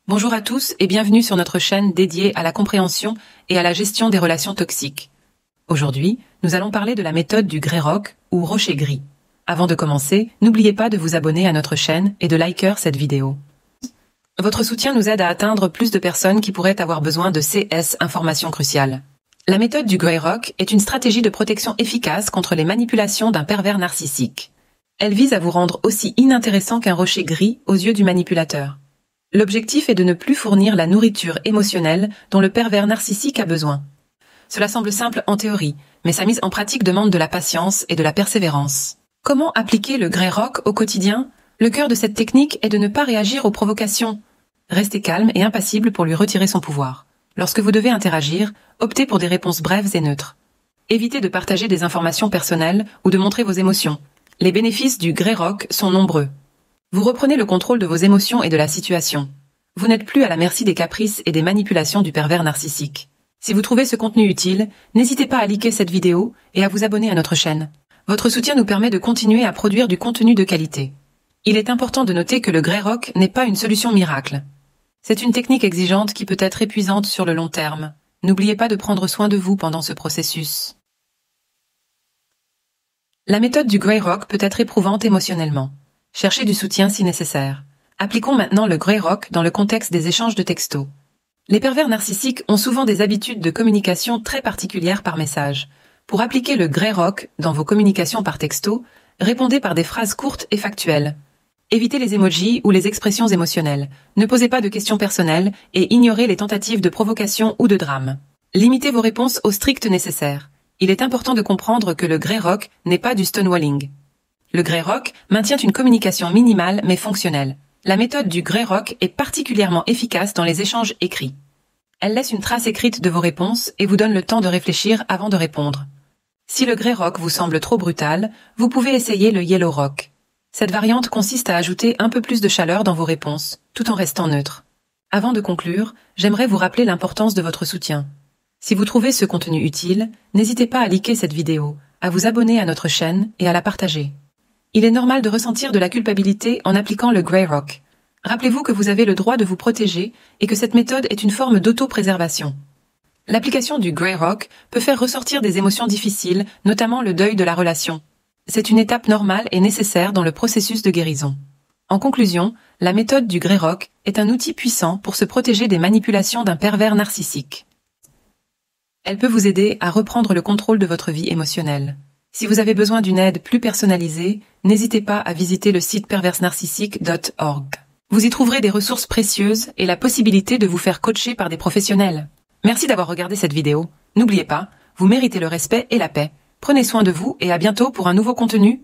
Bonjour à tous et bienvenue sur notre chaîne dédiée à la compréhension et à la gestion des relations toxiques. Aujourd'hui, nous allons parler de la méthode du Grey Rock ou rocher gris. Avant de commencer, n'oubliez pas de vous abonner à notre chaîne et de liker cette vidéo. Votre soutien nous aide à atteindre plus de personnes qui pourraient avoir besoin de CS informations cruciales. La méthode du Grey Rock est une stratégie de protection efficace contre les manipulations d'un pervers narcissique. Elle vise à vous rendre aussi inintéressant qu'un rocher gris aux yeux du manipulateur. L'objectif est de ne plus fournir la nourriture émotionnelle dont le pervers narcissique a besoin. Cela semble simple en théorie, mais sa mise en pratique demande de la patience et de la persévérance. Comment appliquer le Grey Rock au quotidien? Le cœur de cette technique est de ne pas réagir aux provocations. Restez calme et impassible pour lui retirer son pouvoir. Lorsque vous devez interagir, optez pour des réponses brèves et neutres. Évitez de partager des informations personnelles ou de montrer vos émotions. Les bénéfices du Grey Rock sont nombreux. Vous reprenez le contrôle de vos émotions et de la situation. Vous n'êtes plus à la merci des caprices et des manipulations du pervers narcissique. Si vous trouvez ce contenu utile, n'hésitez pas à liker cette vidéo et à vous abonner à notre chaîne. Votre soutien nous permet de continuer à produire du contenu de qualité. Il est important de noter que le Grey Rock n'est pas une solution miracle. C'est une technique exigeante qui peut être épuisante sur le long terme. N'oubliez pas de prendre soin de vous pendant ce processus. La méthode du Grey Rock peut être éprouvante émotionnellement. Cherchez du soutien si nécessaire. Appliquons maintenant le Grey Rock dans le contexte des échanges de textos. Les pervers narcissiques ont souvent des habitudes de communication très particulières par message. Pour appliquer le Grey Rock dans vos communications par texto, répondez par des phrases courtes et factuelles. Évitez les emojis ou les expressions émotionnelles. Ne posez pas de questions personnelles et ignorez les tentatives de provocation ou de drame. Limitez vos réponses au strict nécessaire. Il est important de comprendre que le Grey Rock n'est pas du stonewalling. Le Grey Rock maintient une communication minimale mais fonctionnelle. La méthode du Grey Rock est particulièrement efficace dans les échanges écrits. Elle laisse une trace écrite de vos réponses et vous donne le temps de réfléchir avant de répondre. Si le Grey Rock vous semble trop brutal, vous pouvez essayer le Yellow Rock. Cette variante consiste à ajouter un peu plus de chaleur dans vos réponses, tout en restant neutre. Avant de conclure, j'aimerais vous rappeler l'importance de votre soutien. Si vous trouvez ce contenu utile, n'hésitez pas à liker cette vidéo, à vous abonner à notre chaîne et à la partager. Il est normal de ressentir de la culpabilité en appliquant le Grey Rock. Rappelez-vous que vous avez le droit de vous protéger et que cette méthode est une forme d'auto-préservation. L'application du Grey Rock peut faire ressortir des émotions difficiles, notamment le deuil de la relation. C'est une étape normale et nécessaire dans le processus de guérison. En conclusion, la méthode du Grey Rock est un outil puissant pour se protéger des manipulations d'un pervers narcissique. Elle peut vous aider à reprendre le contrôle de votre vie émotionnelle. Si vous avez besoin d'une aide plus personnalisée, n'hésitez pas à visiter le site perversenarcissique.org. Vous y trouverez des ressources précieuses et la possibilité de vous faire coacher par des professionnels. Merci d'avoir regardé cette vidéo. N'oubliez pas, vous méritez le respect et la paix. Prenez soin de vous et à bientôt pour un nouveau contenu.